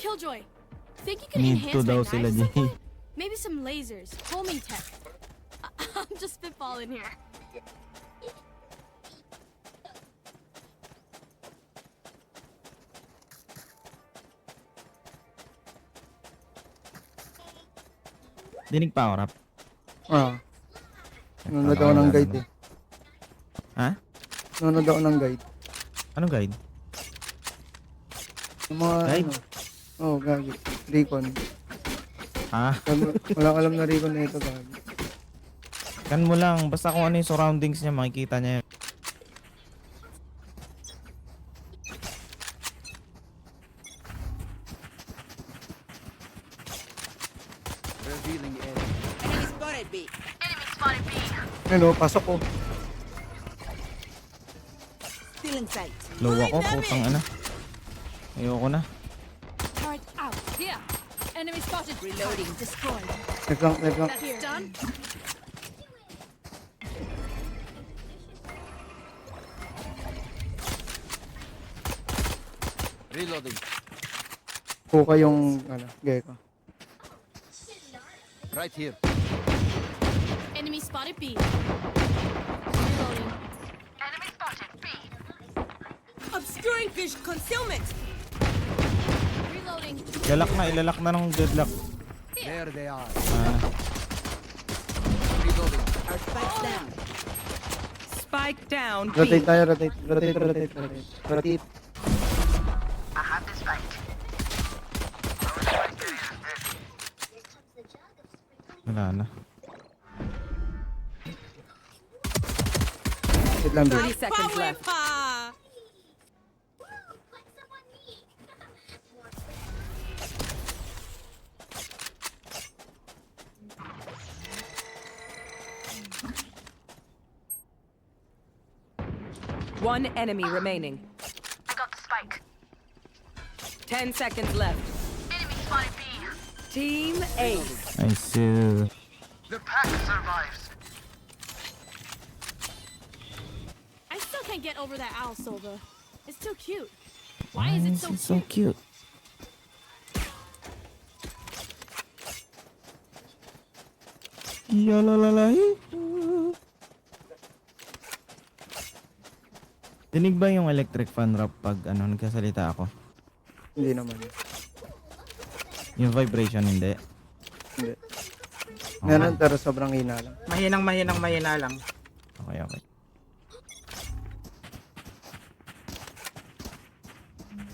Killjoy. Think you can Need enhance to my daw knife sila, at some Jay. point? Maybe some lasers, homing tech. I'm just spitballing here. Dinig pa ako, Rap. Nanonood ako ng guide eh. Ha? Nanonood ako ng guide. Anong guide? Yung mga Guide? gagi. Recon. Ha? Walang alam na recon na ito, gagi. Kan mo lang. Basta kung ano yung surroundings niya, makikita niya yun. Revealing area. Enemy spotted B. Ano, pasok ko. Still in sight. Low ako, putang ano. Ayoko na. Turret out. Here. Enemy spotted. Reloading. Destroyed. Naglang. That's done. Reloading. Kuka yung, gecko. Right here. Enemy spotted B. Reloading. Obscuring fish concealment. Reloading. Ilalak na ng deadlock. There they are. Ah, Reloading. Our spikes down. Spike down. B. Rotate tayo, rotate. Rotate. wala na. Wait lang, bro. 30 seconds left. One enemy remaining. I got the spike. 10 seconds left. Enemy spotted B. Team Ace. I see. The pack survives. I still can't get over that owl, Silva. It's too cute. Why is it so so cute? cute? Yalalalahi. Dinig ba yung electric fan, Rap, pag nagkasalita ako? Hindi naman. Yung vibration, hindi. Hindi. Meron, pero sobrang hina lang. Mahina lang. Okay, okay.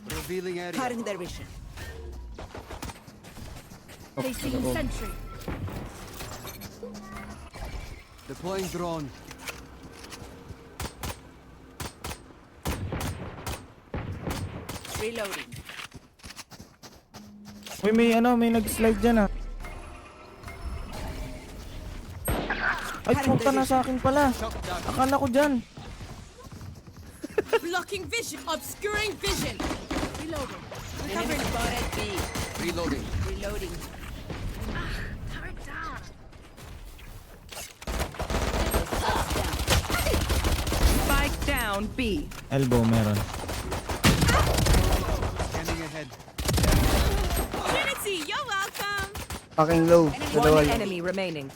Revealing area. Cutting their vision. Placing sentry. Deploying drone. Reloading. Uy, may nag-slide dyan, ah. Ay, puta na sa akin pala. Akala ko dyan. Blocking vision. Obscuring vision. Reloading. Enemy spotted B. Reloading. Reloading. Turret down. Spike down B. Elbow meron. Scanning ahead. Unity, you're welcome. Fucking low. Dalawa One lang. enemy remaining.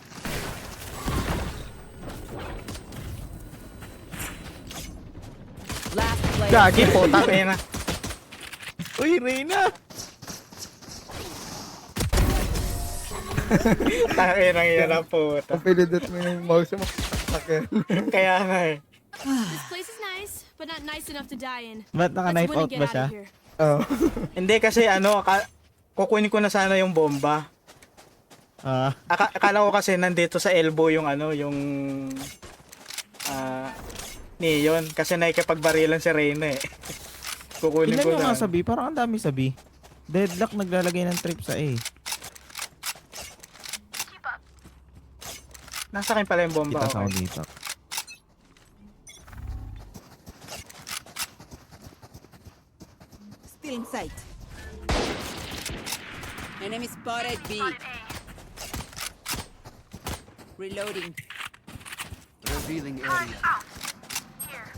Last player. Gagi po, na. Uy, Reyna! Tangina yan ang puta. Ang pinindot mo yung mouse mo. Akin. Kaya nga eh. This place is nice, but not nice enough to die in. Ba't Let's naka-knife win and out get ba out siya? of here. Oh. Hindi kasi kukunin ko na sana yung bomba. Ah, Akala ko kasi nandito sa elbow yung Neon. Kasi nakikipagbarilan si Reyna eh. Kukunin ilan ko yung na. mga sabi? Parang ang dami sabi. Deadlock naglalagay ng trip sa A. Keep up. Nasa akin pala yung bomba. Kita sa ako Okay. dito. Still in sight. Enemy spotted B. Reloading. Revealing area. Here.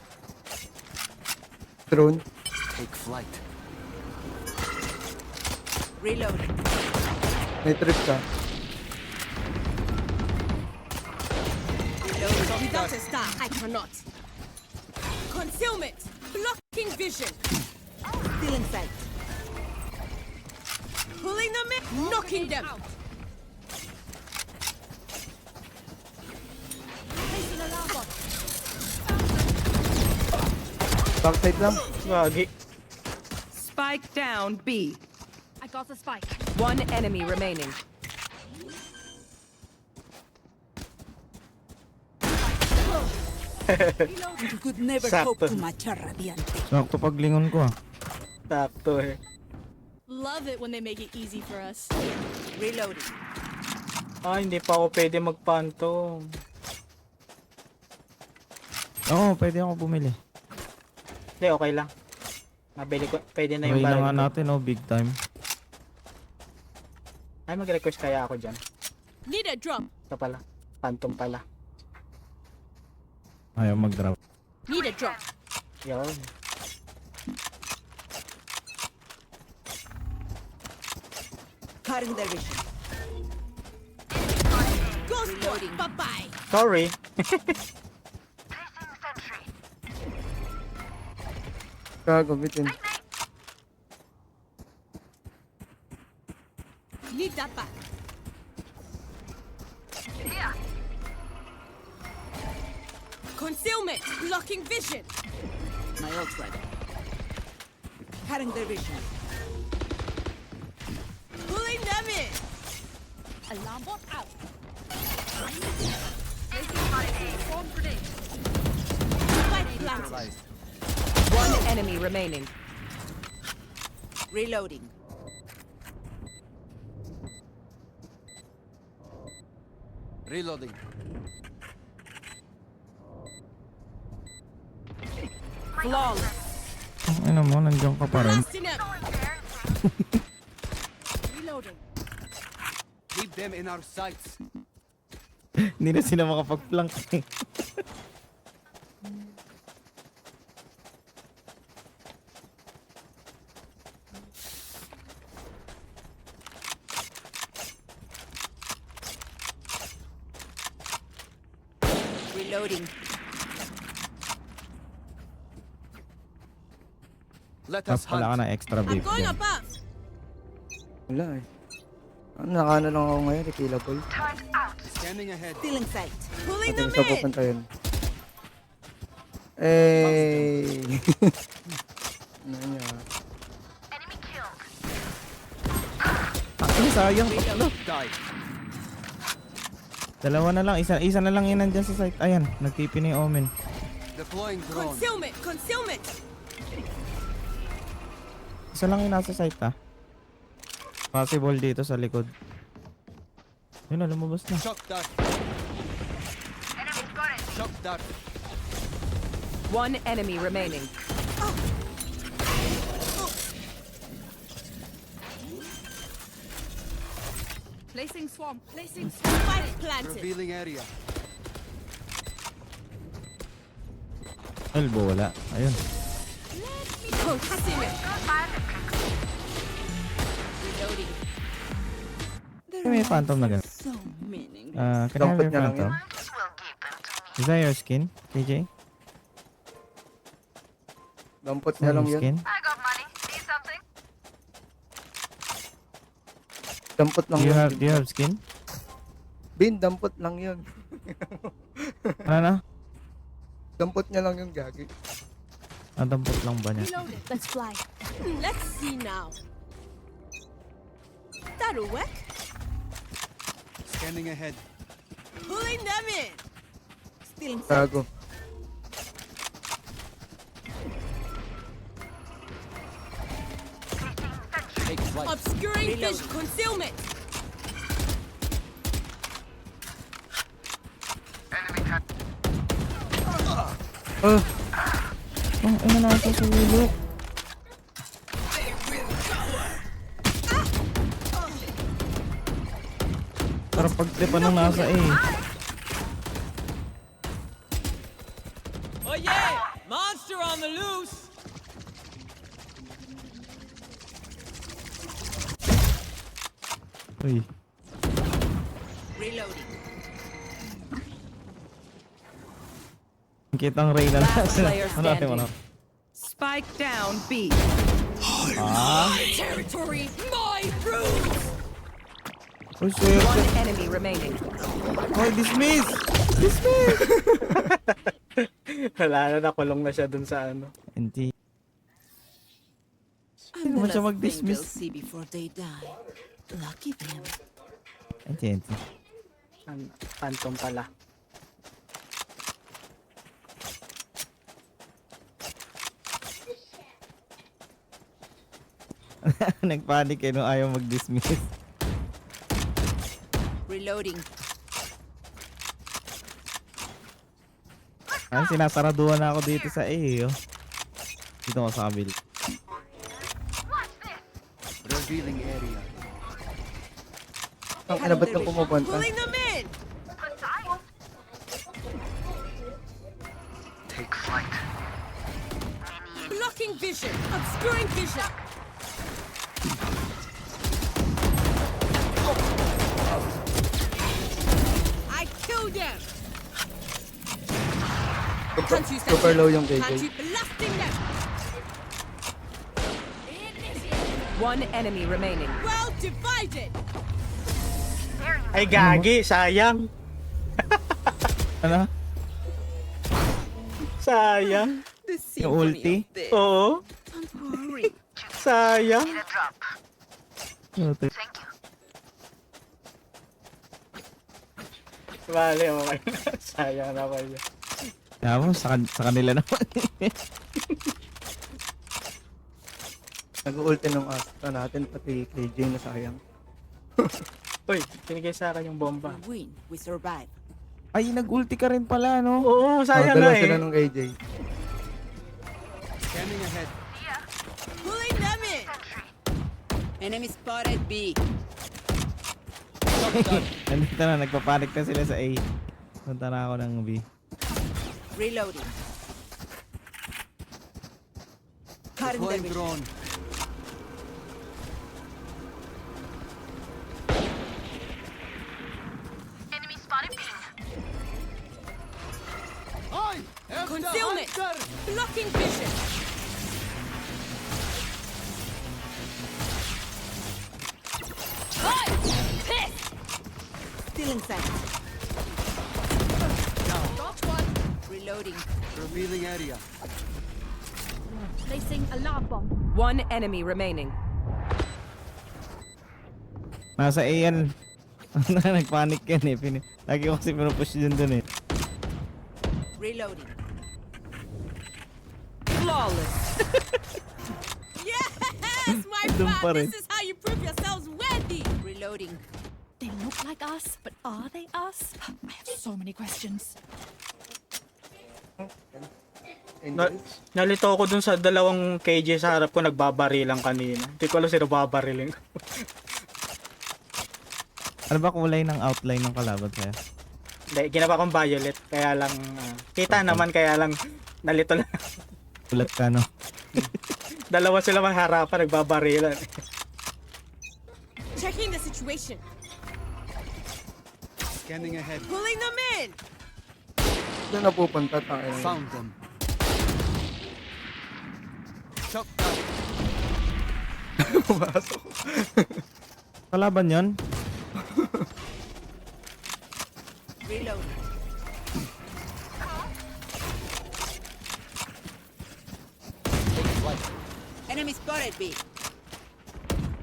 Drone. Take flight. Reloading. May trip ka. Without a star, I cannot. Concealment! Blocking vision! Still in sight. Pulling them in! Knocking them! Placing alarm bot. Backside lang. Gagi. Spike down B. I got the spike. One enemy remaining. You could never hope Sakto. to match a Radiante. Sakto paglingon ko ah. Sakto eh. Love it when they make it easy for us. Reloading. Hindi pa ako pwede magpantong. Oo, pwede ako bumili. Hindi, okay lang. Mabili ko. Pwede na yung Okay na nga baril ko. natin oh, big time. Ay, mag-request kaya ako dyan. Need a drop. Ito pala. Phantom pala. Ayaw mag-drop. Need a drop. Yun. Cutting their vision. Ghost boy. Bye-bye. Sorry. Placing sentry. Gago, bitin. Need that back. Here. Concealment! Blocking vision! My ult's ready. Cutting their vision. Pulling them in! Alarm bot out. Swarm grenade. Spike planted. Neutralized. One enemy remaining. Reloading. Reloading. Flawless. Ano mo, nandiyan ka pa rin. Blasting him! Reloading. Keep them in our sights. Hindi na sila makapag-flank eh. Reloading. Let Tapos us pala ka hunt. na extra I'm beef going dyan. above! Wala eh. Nakano lang ako ngayon, killable. Turret out. Scanning ahead. Still in sight. Pulling Natin them sa in! pupunta yun. Eh. Ano niya? Enemy killed. Ay, sayang. Tatlo. Die. Dalawa na lang. Isa na lang yun nandyan sa site. Ayan, nagtipi na yung Omen. Deploying drone. Concealment! Concealment! Isa lang yung nasa site ah. Possible dito sa likod. Yun na, lumabas na. Shock dart. Enemy spotted. Shock dart. One enemy remaining. Placing swarm. Placing swarm. Spike planted. Revealing area. Elbow, wala. Ayun. Concealment. Reloading. May phantom na gano'n. So meaningless. Can I have your Dapat niya lang phantom? This will give them to me. Is that your skin, TJ? Dampot Is niya that lang your yun. skin? I got money. Need something? Dampot lang Do you yun. have skin? Bin, dampot lang yun. Ano na? Dampot niya lang yung gagi. Nadampot lang ba niya? Reloaded. Let's fly. Let's see now. That'll work. Scanning ahead. Pulling them in. Still in sight. Gago. Take flight. Obscuring vision. Concealment. Ano na sa sulok? Para pagtipan nung nasa A. Oh yeah! Monster on the loose! Uy. Reloading. Kitang Reyna na. Last player Ano, standing. Spike down B. Territory, my rules. Uy, sir. One enemy remaining. Uy, dismiss! Wala na, nakulong na siya dun sa ano. Hindi. I'm naman the siya last thing mag-dismiss. they'll see before they die. Lucky them. Hindi. Phantom pala. Nagpanik eh nung ayaw mag-dismiss. Reloading. Ay, sinasaraduhan na ako dito sa A oh. Dito ako sa kabil. Revealing area. Ang ina, ba't kang pumupunta? Pulling them in. Take flight. Blocking vision. Obscuring vision. I killed them. Can't use that Super shit. low yung Can't KJ. you blasting them? One enemy remaining. Well divided. Ay, gagi, sayang. Ano? Sayang. The Yung ulti? Oo, Don't worry. sayang. Need a drop. Puti. Thank you. Bale, okay. Sayang na kayo. Kaya mo, sa kanila naman. Nag-ulti ng Astra natin, pati KJ na sayang. Uy, binigay sa akin yung bomba. We win. We survive. Ay, nag-ulti ka rin pala, no? Oo, sayang na Dalawa sila eh. ng KJ. Scanning ahead. Pulling them in. Enemy spotted B. Nandito na, nagpapanik na sila sa A. Punta na ako ng B. Reloading. Cutting their Deploying vision. drone. Enemy spotted B. I am Concealment. the hunter. Blocking vision. Still inside. Got one. Reloading. Revealing area. Placing alarm bomb. One enemy remaining. Nasa A yan. Nagpanik yan eh. Lagi ko kasi pinupush dun eh. Reloading. Flawless. Yes, my Dun pa friend. rin. This is how you prove yourselves worthy. Reloading. They look like us, but are they us? I have so many questions. Nalito ako dun sa dalawang KJ sa harap ko, nagbabarilang kanina. Hindi ko alam sino babariling. Ano ba kulay ng outline ng kalaban sa'yo? Hindi, ginawa kong violet. Kaya lang, kita naman, kaya lang, nalito lang. Ulat ka, no? Dalawa sila maharapan, nagbabarilan. Checking the situation. Scanning ahead. Pulling them in. Doon na pupunta, tangin. Found them. Shot down. Pumasok. Kalaban yon? Reloading. Take flight. Enemy spotted B.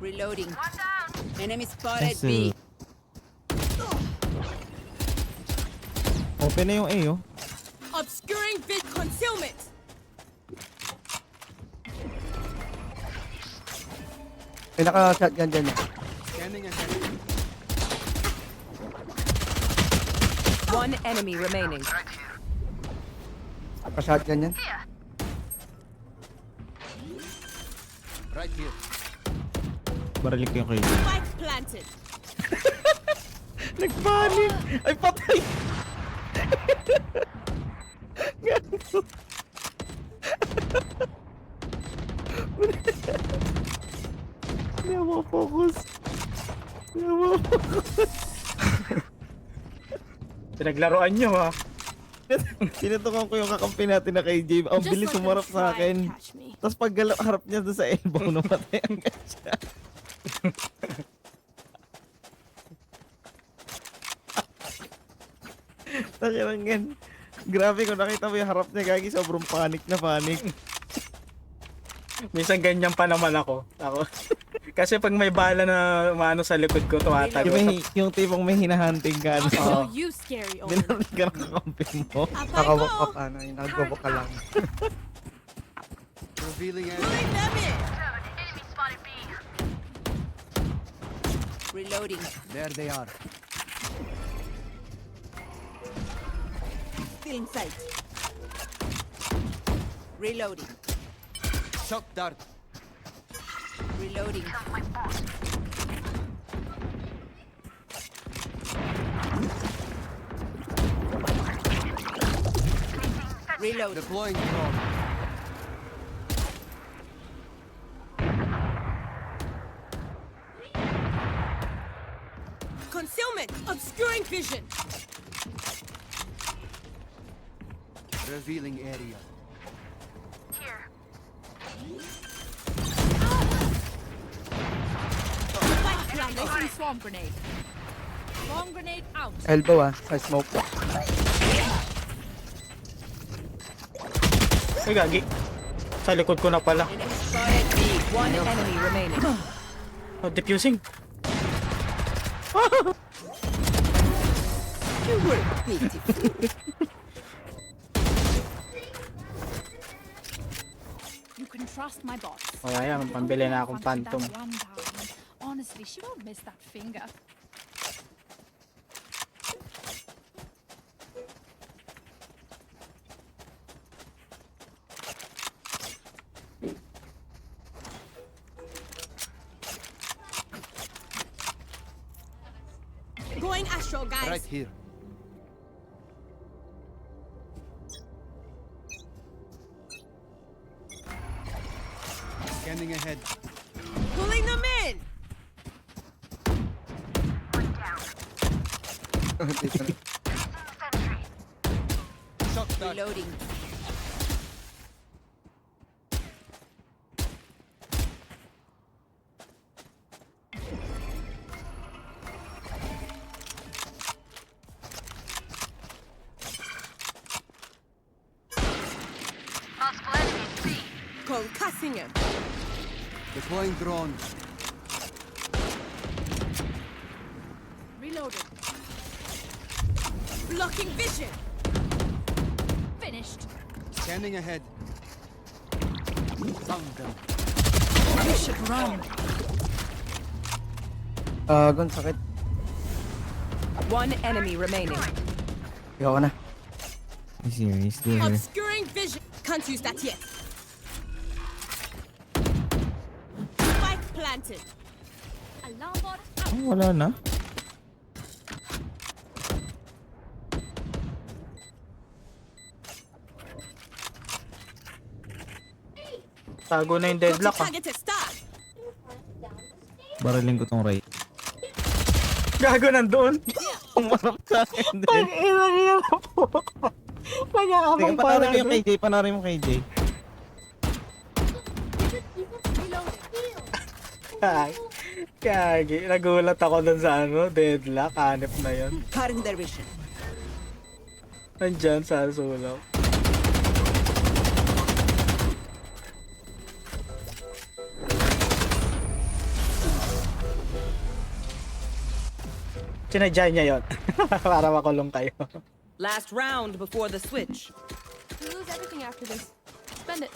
Reloading. One down. Enemy spotted Yes, B. Open na yung A, oh. Obscuring vid concealment. May naka-shotgun dyan eh. Scanning ahead. One enemy remaining. Naka-shotgun yan. Right here. Baralik ko yung kayo. Spike planted. Nagpanik! Ay, patay! Gago. Hindi ako focus. Pinaglaruan nyo ha. Tinutukan ko yung kakampi natin na KJ. Ang Just bilis let them sumarap try sa and akin. catch me. Tapos pag harap niya doon sa elbow, namatay agad siya. Takirangan. Grabe kung nakita mo yung harap niya, gagi, sobrang panic na panic. Minsan ganyan pa naman ako. Kasi pag may bala na umano sa likod ko, tumatago. Yung tipong may hinahunting ka. I'll No? show you scary Omen. Binaril ka ng kakampi mo. Up I Nakawak ka go. pa na, nagwawak ka lang. Revealing area. Pulling them in. Enemy spotted B. Reloading. There they are. Still in sight. Reloading. Shock dart. Reloading. Reload. Deploying drone. Concealment. Obscuring vision. Revealing area. Here. Placing swarm grenade. Swarm grenade out. Elbow ah, sa smoke. Ay, gagi. Sa likod ko na pala. Spotted B. One enemy remaining. Oh, diffusing. You were pitiful. You can trust my boss. O ayan, pambili na akong phantom. Honestly, she won't miss that finger. Going astral, guys. Right here. Scanning ahead. Pulling them in. Dito na. Shock dart. Reloading. Multiple enemies B. Concussing him. Deploying drone. Reloaded. Blocking vision. Finished. Scanning ahead. Found them. You should run. Gun, sakit. One enemy remaining. Ikaw ka na. He's here, he's still here. Obscuring vision. Can't use that yet. Spike planted. Alarm bot out. Oh, wala na. Tago na yung Got deadlock to ah. target a star. Baraling ko tong Ray. Gago nandun. Umarap sa akin din. Ang ina niya po. Teka, Nag-aabang pa panarin mo yung KJ, panarin mo KJ. Ay, kagi. Nagulat ako dun sa ano, deadlock. Hanip na yun. Cutting their vision. Nandyan sa sulok. Sinadya niya yun. Para makulong kayo. Last round before the switch. We lose everything after this. Spend it.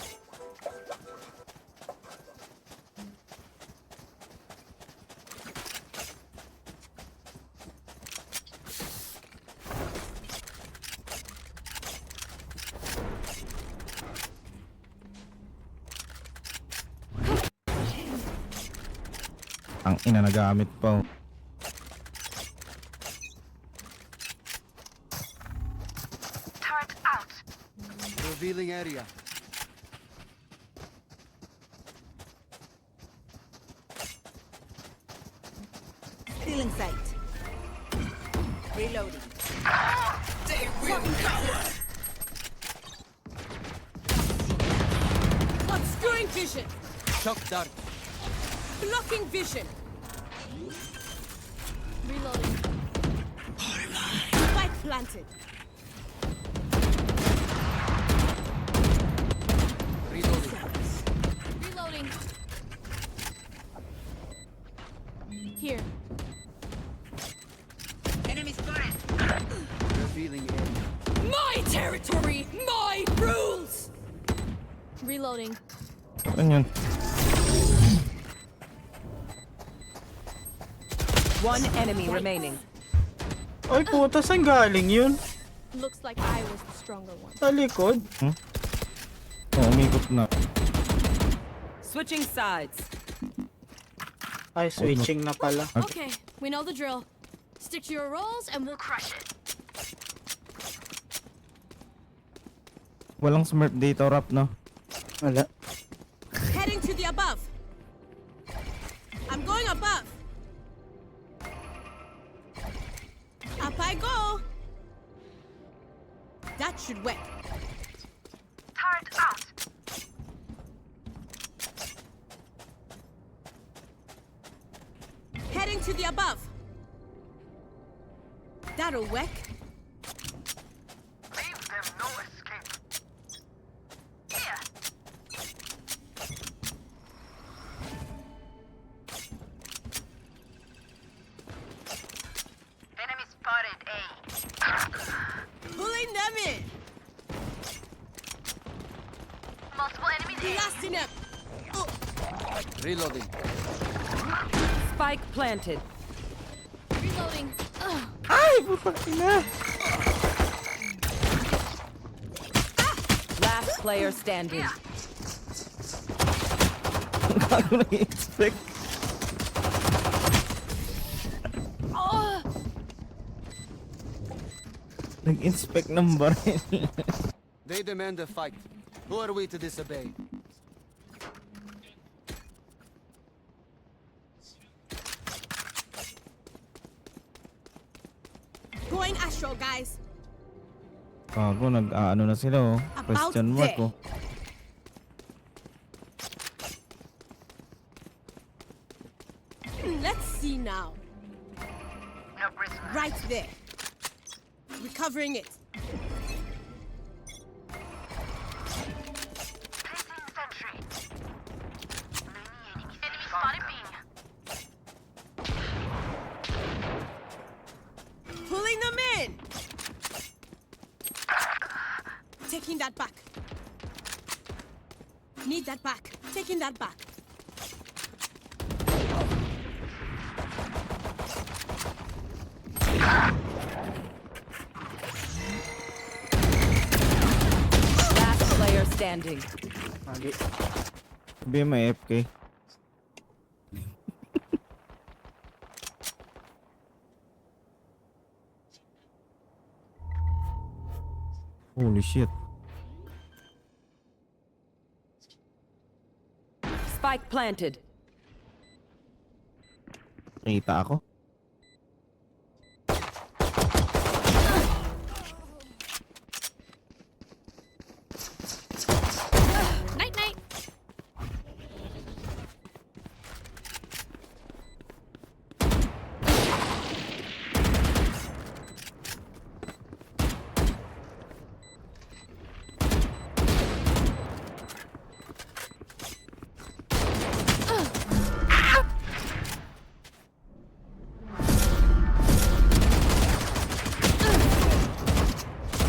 Ang ina, nagamit pa. Turret out. Revealing area. Still Stealing sight. Reloading. Obscuring vision. Shock dart. Blocking vision. Reloading. Spike planted. Reloading. Reloading. Here. Enemy spotted. Revealing area. My territory, my rules. Reloading. Ano yun? One enemy remaining. Ay puta, saan galing yun? Looks like I was the stronger one. Sa likod? Oh, umikot na. Switching sides. Ay, switching na pala. Okay, we know the drill. Stick to your roles and we'll crush it. Walang smurf dito, Rap, no? Wala. Heading to the above. I'm going above. Up I go. That should work. Turret out. Heading to the above. That'll work. Leave them no escape. Here. Enemy spotted A. Pulling them in. Multiple enemies A. Blasting them. Reloading. Spike planted. Reloading. Ugh. Ay, putang ina! Last player standing. Bago nag-expect. Oh. Nag-inspect ng baril. They demand a fight. Who are we to disobey? Going astral, guys. Bago, nag-ano na sila, oh. Question mark, there. oh. Let's see now. No prisoners. Right there. Recovering it. Placing sentry. Enemy spotted B. Pulling them in. Taking that back. Need that back. Taking that back. Last player standing. Mali. Sabi may AFK. Holy shit. Spike planted. Nakita ako. Night night.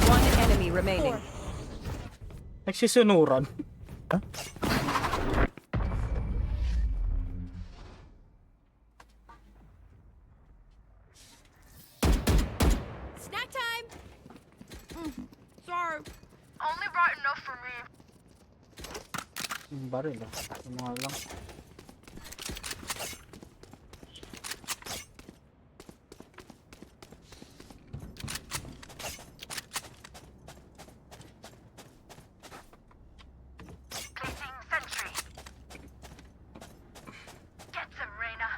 One enemy remaining. Nagsisunuran. Snack time. Sorry. Only brought enough for me. Yung baril ah. Yung mga lang. Placing sentry. Get them, Reyna.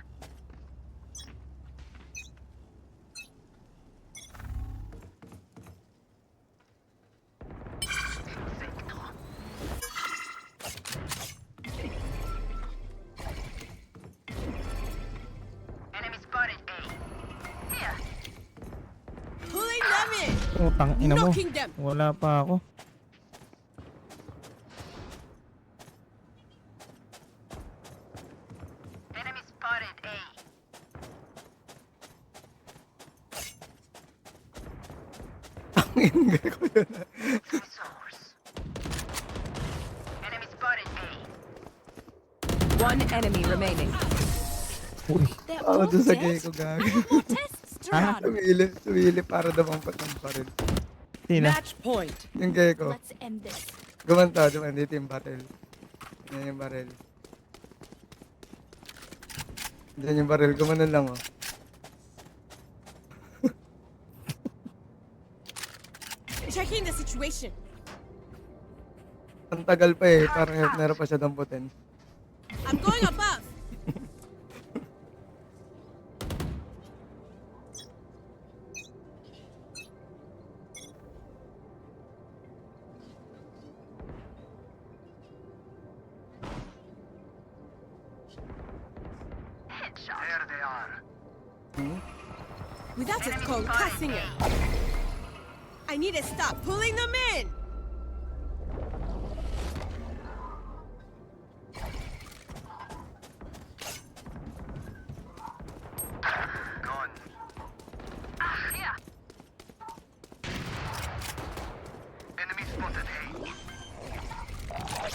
Utang ina mo. Knocking them. Wala pa ako. Enemy spotted A. Ang ingay ko yun. Resource. Enemy spotted A. One enemy remaining. Uy. They're Ako all dun sa dead. gay ko gago. More tests to Ah? run. Sumili para dumampat ng baril. Sino? Match point. Yung gay ko. Let's end this. Gumanta, dito yung baril. Yan yung baril. Yan yung baril, gumanon lang oh. Checking the situation. Ang tagal pa eh, parang meron pa siya damputin. I'm going above. There they are. Without it called cussing it. I need to stop pulling them in. Gone. Here. Enemy spotted A.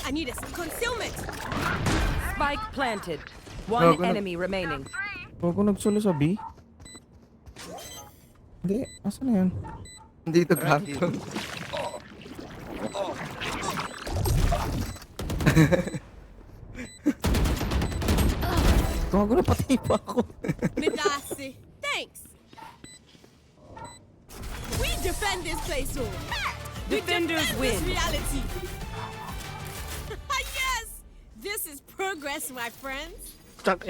I need a concealment. Spike planted. One Gago na- enemy remaining. Huwag ko nagsulo sa B. Hindi. Asan na yan? Dito gago. Gago na pati pa ako. Midasi. Thanks. We defend this place, oh. We Defenders defend win. This reality. Yes. This is progress, my friends. Chuck,